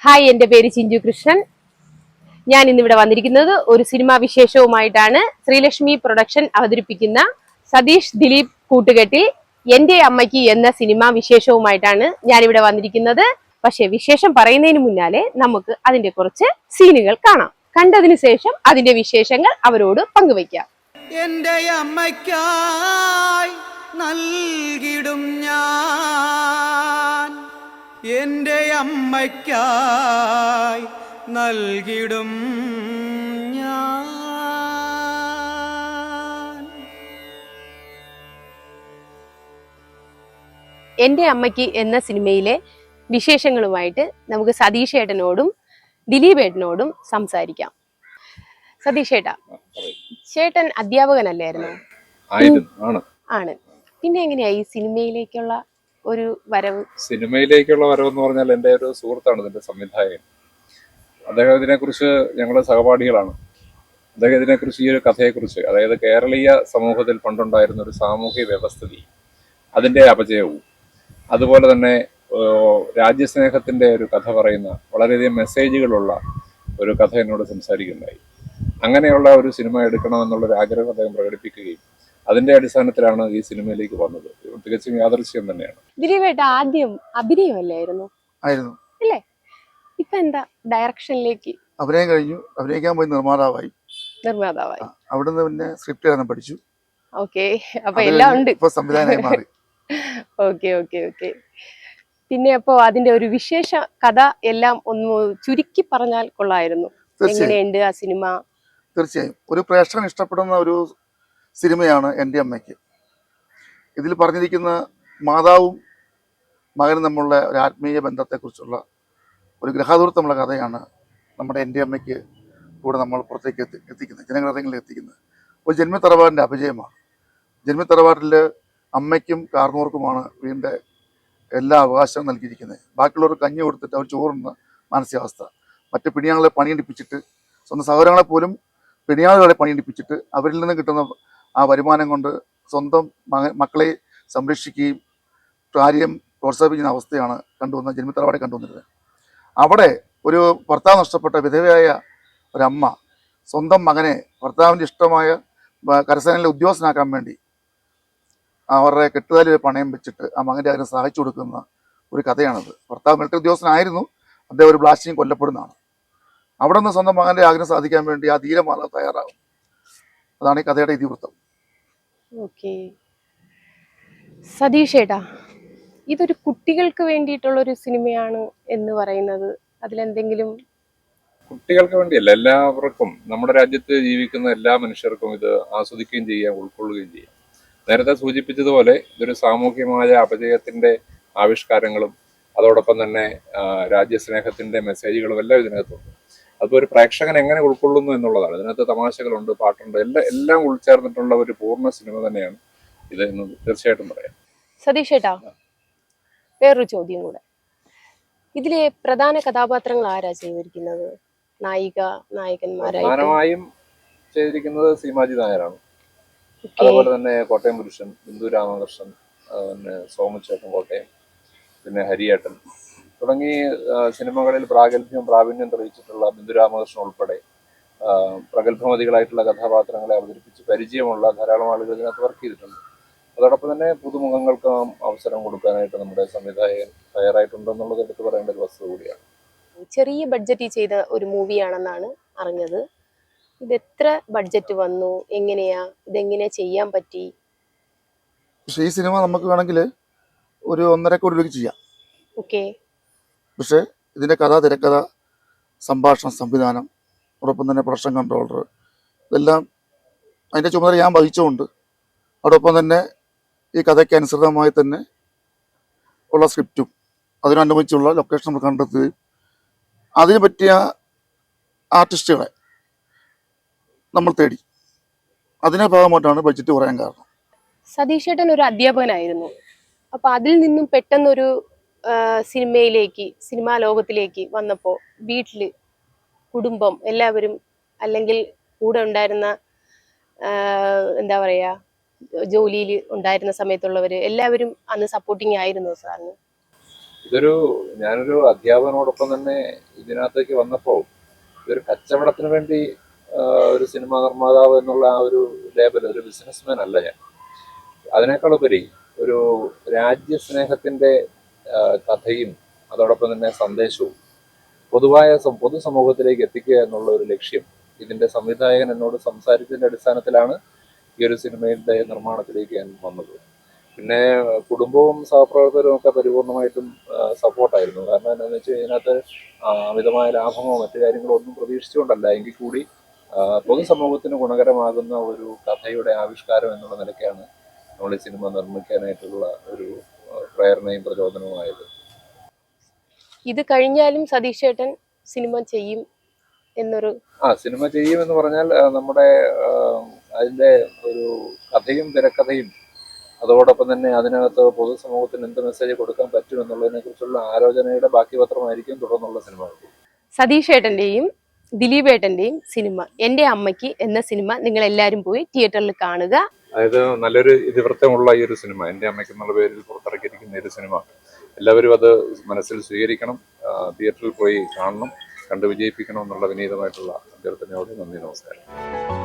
Hi, എൻ്റെ പേര് ചിഞ്ചു കൃഷ്ണൻ. ഞാൻ ഇന്നിവിടെ വന്നിരിക്കുന്നത് ഒരു സിനിമാ വിശേഷവുമായിട്ടാണ്. ശ്രീലക്ഷ്മി പ്രൊഡക്ഷൻ അവതരിപ്പിക്കുന്ന സതീഷ് ദിലീപ് കൂട്ടുകെട്ടിൽ എൻ്റെ അമ്മയ്ക്ക് എന്ന സിനിമാ വിശേഷവുമായിട്ടാണ് ഞാനിവിടെ വന്നിരിക്കുന്നത്. പക്ഷെ വിശേഷം പറയുന്നതിന് മുന്നാലെ നമുക്ക് അതിന്റെ കുറച്ച് സീനുകൾ കാണാം. കണ്ടതിനു ശേഷം അതിന്റെ വിശേഷങ്ങൾ അവരോട് പങ്കുവയ്ക്കാം. എൻ്റെ അമ്മയ്ക്കായി നൽകിടും ഞാൻ, എൻ്റെ അമ്മയ്ക്കായി നൽകിടും ഞാൻ. എൻ്റെ അമ്മയ്ക്ക് എന്ന സിനിമയിലെ വിശേഷങ്ങളുമായിട്ട് നമുക്ക് സതീഷ് ഏട്ടനോടും ദിലീപ് ഏട്ടനോടും സംസാരിക്കാം. സതീഷ് ഏട്ടാ, ചേട്ടൻ അധ്യാപകനല്ലായിരുന്നു? ആണ്. പിന്നെ എങ്ങനെയാ ഈ സിനിമയിലേക്കുള്ള ഒരു വരവ്? സിനിമയിലേക്കുള്ള വരവെന്ന് പറഞ്ഞാൽ എൻ്റെ ഒരു സുഹൃത്താണ് ഇതിന്റെ സംവിധായകൻ. അദ്ദേഹം ഇതിനെക്കുറിച്ച് ഞങ്ങളുടെ സഹപാഠികളാണ്. അദ്ദേഹം ഇതിനെക്കുറിച്ച് ഈ ഒരു കഥയെക്കുറിച്ച്, അതായത് കേരളീയ സമൂഹത്തിൽ പണ്ടുണ്ടായിരുന്ന ഒരു സാമൂഹ്യ വ്യവസ്ഥിതി, അതിൻ്റെ അപജയവും അതുപോലെ തന്നെ രാജ്യസ്നേഹത്തിൻ്റെ ഒരു കഥ പറയുന്ന വളരെയധികം മെസ്സേജുകളുള്ള ഒരു കഥ എന്നോട് സംസാരിക്കുകയുണ്ടായി. അങ്ങനെയുള്ള ഒരു സിനിമ എടുക്കണമെന്നുള്ളൊരു ആഗ്രഹം അദ്ദേഹം പ്രകടിപ്പിക്കുകയും അതിന്റെ അടിസ്ഥാനത്തിലാണ് ഈ സിനിമയിലേക്ക് വന്നത്. തികച്ചും യാദൃശ്യം തന്നെയാണ്. ദിലീപേട്ട ആദ്യം അഭിനയമല്ലായിരുന്നു? ആയിരുന്നു. അല്ലേ? ഇപ്പൊ എന്താ ഡയറക്ഷനിലേക്ക്? അഭിനയം കഴിഞ്ഞു, അഭിനയിക്കാൻ പോയി നിർമ്മാതാവായി. അവിടുന്ന് പിന്നെ സ്ക്രിപ്റ്റ് എഴുതാൻ പഠിച്ചു. ഓക്കെ, അപ്പൊ എല്ലാം ഉണ്ട്. ഇപ്പൊ സംവിധാനമായി മാറി. Okay okay okay. പിന്നെ അപ്പോ അതിന്റെ ഒരു വിശേഷ കഥ എല്ലാം ഒന്ന് ചുരുക്കി പറഞ്ഞാൽ കൊള്ളായിരുന്നു. എങ്ങനെയുണ്ട് ആ സിനിമ? തീർച്ചയായും ഒരു പ്രേക്ഷകൻ ഇഷ്ടപ്പെടുന്ന ഒരു സിനിമയാണ് എൻ്റെ അമ്മയ്ക്ക്. ഇതിൽ പറഞ്ഞിരിക്കുന്ന മാതാവും മകനും തമ്മിലുള്ള ഒരു ആത്മീയ ബന്ധത്തെക്കുറിച്ചുള്ള ഒരു ഗ്രഹാതുരത്വമുള്ള കഥയാണ് നമ്മുടെ എൻ്റെ അമ്മയ്ക്ക് കൂടെ നമ്മൾ പുറത്തേക്ക് എത്തിക്കുന്നത്, ജനഹൃദയങ്ങളിൽ എത്തിക്കുന്നത്. ഒരു ജന്മിത്തറവാടിൻ്റെ അപജയമാണ്. ജന്മിത്തറവാട്ടിൽ അമ്മയ്ക്കും കാർന്നോർക്കുമാണ് വീടിൻ്റെ എല്ലാ അവകാശവും നൽകിയിരിക്കുന്നത്. ബാക്കിയുള്ളവർ കഞ്ഞി കൊടുത്തിട്ട് അവർ ചോറുന്ന മാനസികാവസ്ഥ. മറ്റ് പിണിയാളെ പണിയെടുപ്പിച്ചിട്ട്, സ്വന്തം സഹോദരങ്ങളെ പോലും പിണിയാളുകളെ പണിയെടുപ്പിച്ചിട്ട് അവരിൽ നിന്ന് കിട്ടുന്ന ആ വരുമാനം കൊണ്ട് സ്വന്തം മക്കളെ സംരക്ഷിക്കുകയും കാര്യം പ്രോത്സാഹിപ്പിക്കുന്ന അവസ്ഥയാണ് ജന്മിത്തറവാടെ കണ്ടുവന്നിരുന്നത്. അവിടെ ഒരു ഭർത്താവ് നഷ്ടപ്പെട്ട വിധവയായ ഒരമ്മ സ്വന്തം മകനെ ഭർത്താവിൻ്റെ ഇഷ്ടമായ കരസേനയിലെ ഉദ്യോഗസ്ഥനാക്കാൻ വേണ്ടി അവരുടെ കെട്ടുതാലിൽ പണയം വെച്ചിട്ട് ആ മകൻ്റെ അതിനെ സഹായിച്ചു കൊടുക്കുന്ന ഒരു കഥയാണത്. ഭർത്താവ് മിലിറ്ററി ഉദ്യോഗസ്ഥനായിരുന്നു, അദ്ദേഹം ഒരു ബ്ലാസ്റ്റിങ് കൊല്ലപ്പെടുന്നതാണ്. അവിടെ നിന്ന് സ്വന്തം മകൻ്റെ ആഗ്രഹം സാധിക്കാൻ വേണ്ടി ആ ധീരമാതാവ് തയ്യാറാകും. അതാണ് ഈ കഥയുടെ ഇതിവൃത്തം. ഓക്കെ സതീഷ് ഏട്ടാ, ഇതൊരു കുട്ടികൾക്ക് വേണ്ടിയിട്ടുള്ള ഒരു സിനിമയാണ് എന്ന് പറയുന്നത്, അതിലെന്തെങ്കിലും? കുട്ടികൾക്ക് വേണ്ടിയല്ല, എല്ലാവർക്കും, നമ്മുടെ രാജ്യത്ത് ജീവിക്കുന്ന എല്ലാ മനുഷ്യർക്കും ഇത് ആസ്വദിക്കുകയും ചെയ്യാം, ഉൾക്കൊള്ളുകയും ചെയ്യാം. നേരത്തെ സൂചിപ്പിച്ചതുപോലെ ഇതൊരു സാമൂഹ്യമായ അപജയത്തിന്റെ ആവിഷ്കാരങ്ങളും അതോടൊപ്പം തന്നെ രാജ്യസ്നേഹത്തിന്റെ മെസ്സേജുകളും എല്ലാം ഇതിനകത്തുണ്ട്. അപ്പോൾ ഒരു പ്രേക്ഷകൻ എങ്ങനെ ഉൾക്കൊള്ളുന്നു എന്നുള്ളതാണ്. ഇതിനകത്ത് തമാശകളുണ്ട്, പാട്ടുണ്ട്, എല്ലാം ഉൾച്ചേർന്നിട്ടുള്ള ഒരു പൂർണ്ണ സിനിമ തന്നെയാണ് ഇത് എന്ന് തീർച്ചയായിട്ടും പറയാം. സതീഷ് ഏട്ടാ, വേറൊരു ചോദ്യം കൂടെ. ഇതിലെ പ്രധാന കഥാപാത്രങ്ങൾ ആരാ ചെയ്തിരിക്കുന്നത്? നായകന്മാരായി പ്രധാനമായും ചെയ്തിരിക്കുന്നത് സീമാജി നായരാണ്. അതുപോലെ തന്നെ കോട്ടയം പുരുഷൻ, ബിന്ദു രാമകൃഷ്ണൻ, പിന്നെ സോമച്ചേട്ടൻ കോട്ടയം, പിന്നെ ഹരിയേട്ടൻ തുടങ്ങി സിനിമകളിൽ പ്രാവീണ്യം തെളിയിച്ചിട്ടുള്ള ബിന്ദു രാമകൃഷ്ണൻ ഉൾപ്പെടെ പ്രഗത്ഭമതികളായിട്ടുള്ള കഥാപാത്രങ്ങളെ അവതരിപ്പിച്ച് പരിചയമുള്ള ധാരാളം ആളുകൾ ഇതിനകത്ത് വർക്ക് ചെയ്തിട്ടുണ്ട്. അതോടൊപ്പം തന്നെ പുതുമുഖങ്ങൾക്ക് അവസരം കൊടുക്കാനായിട്ട് നമ്മുടെ സംവിധായകൻ തയ്യാറായിട്ടുണ്ടെന്നുള്ളത് എടുത്തു പറയേണ്ട ഒരു വസ്തുത കൂടിയാണ്. ചെറിയ ബഡ്ജറ്റിൽ ചെയ്ത ഒരു മൂവിയാണെന്നാണ് അറിഞ്ഞത്. ഇത് എത്ര ബഡ്ജറ്റ് വന്നു, ഇതെങ്ങനെ ചെയ്യാൻ പറ്റി? പക്ഷേ ഈ സിനിമ നമുക്ക് വേണമെങ്കിൽ ഒരു 1.5 കോടി രൂപയ്ക്ക് ചെയ്യാം. ഓക്കെ. പക്ഷേ ഇതിൻ്റെ കഥ, തിരക്കഥ, സംഭാഷണം, സംവിധാനം, അതോടൊപ്പം തന്നെ പ്രൊഡക്ഷൻ കൺട്രോളർ, ഇതെല്ലാം അതിൻ്റെ ചുമതല ഞാൻ വഹിച്ചുകൊണ്ട് അതോടൊപ്പം തന്നെ ഈ കഥയ്ക്ക് അനുസൃതമായി തന്നെ ഉള്ള സ്ക്രിപ്റ്റും അതിനനുബന്ധിച്ചുള്ള ലൊക്കേഷൻ നമ്മൾ കണ്ടെത്തുകയും അതിന് പറ്റിയ ആർട്ടിസ്റ്റുകളെ നമ്മൾ തേടി. അതിനെ ഭാഗമായിട്ടാണ് ബഡ്ജറ്റ് കുറയാൻ കാരണം. സതീഷ് ഏട്ടൻ ഒരു അധ്യാപകനായിരുന്നു. അപ്പൊ അതിൽ നിന്നും പെട്ടെന്നൊരു സിനിമാ ലോകത്തിലേക്ക് വന്നപ്പോൾ വീട്ടില് കുടുംബം എല്ലാവരും, അല്ലെങ്കിൽ കൂടെ ഉണ്ടായിരുന്ന എന്താ പറയാ, ജോലിയിൽ ഉണ്ടായിരുന്ന സമയത്തുള്ളവര് എല്ലാവരും അന്ന് സപ്പോർട്ടിങ് ആയിരുന്നു സാറിന്? ഞാനൊരു അധ്യാപകനോടൊപ്പം തന്നെ ഇതിനകത്തേക്ക് വന്നപ്പോൾ ഇതൊരു കച്ചവടത്തിന് വേണ്ടി ഒരു സിനിമാ നിർമ്മാതാവ് എന്നുള്ള ആ ഒരു ലേബൽ, ഒരു ബിസിനസ്മാൻ അല്ല ഞാൻ. അതിനേക്കാളുപരി ഒരു രാജ്യസ്നേഹത്തിന്റെ കഥയും അതോടൊപ്പം തന്നെ സന്ദേശവും പൊതുസമൂഹത്തിലേക്ക് എത്തിക്കുക എന്നുള്ള ഒരു ലക്ഷ്യം ഇതിന്റെ സംവിധായകൻ എന്നോട് സംസാരിച്ചതിന്റെ അടിസ്ഥാനത്തിലാണ് ഈ ഒരു സിനിമയുടെ നിർമ്മാണത്തിലേക്ക് ഞാൻ വന്നത്. പിന്നെ കുടുംബവും സഹപ്രവർത്തകരും ഒക്കെ പരിപൂർണമായിട്ടും സപ്പോർട്ടായിരുന്നു. കാരണം എന്താണെന്ന് വെച്ചാൽ ഇതിനകത്ത് അമിതമായ ലാഭമോ മറ്റു കാര്യങ്ങളോ ഒന്നും പ്രതീക്ഷിച്ചുകൊണ്ടല്ല, എങ്കിൽ കൂടി പൊതുസമൂഹത്തിന് ഗുണകരമാകുന്ന ഒരു കഥയുടെ ആവിഷ്കാരം എന്നുള്ള നിലയ്ക്കാണ് നമ്മൾ ഈ സിനിമ നിർമ്മിക്കാനായിട്ടുള്ള ഒരു പ്രേരണയും പ്രചോദനവുമായത്. ഇത് കഴിഞ്ഞാലും സതീഷ് ചേട്ടൻ സിനിമ ചെയ്യും എന്നൊരു സിനിമ ചെയ്യുമെന്ന് പറഞ്ഞാൽ നമ്മുടെ അതിന്റെ ഒരു കഥയും തിരക്കഥയും അതോടൊപ്പം തന്നെ അതിനകത്ത് പൊതുസമൂഹത്തിന് എന്ത് മെസ്സേജ് കൊടുക്കാൻ പറ്റും എന്നുള്ളതിനെ കുറിച്ചുള്ള ആലോചനയുടെ ബാക്കി പത്രമായിരിക്കും തുടർന്നുള്ള സിനിമകൾ. സതീഷ് ഏട്ടന്റെയും ദിലീപ് ഏട്ടന്റെയും സിനിമ എന്റെ അമ്മയ്ക്ക് എന്ന സിനിമ നിങ്ങൾ എല്ലാവരും പോയി തിയേറ്ററിൽ കാണുക. അതായത് നല്ലൊരു ഇതിവൃത്തമുള്ള ഈ ഒരു സിനിമ, എൻ്റെ അമ്മയ്ക്ക് എന്നുള്ള പേരിൽ പുറത്തിറക്കിയിരിക്കുന്ന ഒരു സിനിമ എല്ലാവരും അത് മനസ്സിൽ സ്വീകരിക്കണം, തിയേറ്ററിൽ പോയി കാണണം, കണ്ട് വിജയിപ്പിക്കണം എന്നുള്ള വിനീതമായിട്ടുള്ള അഭ്യർത്ഥനയോട് നന്ദി, നമസ്കാരം.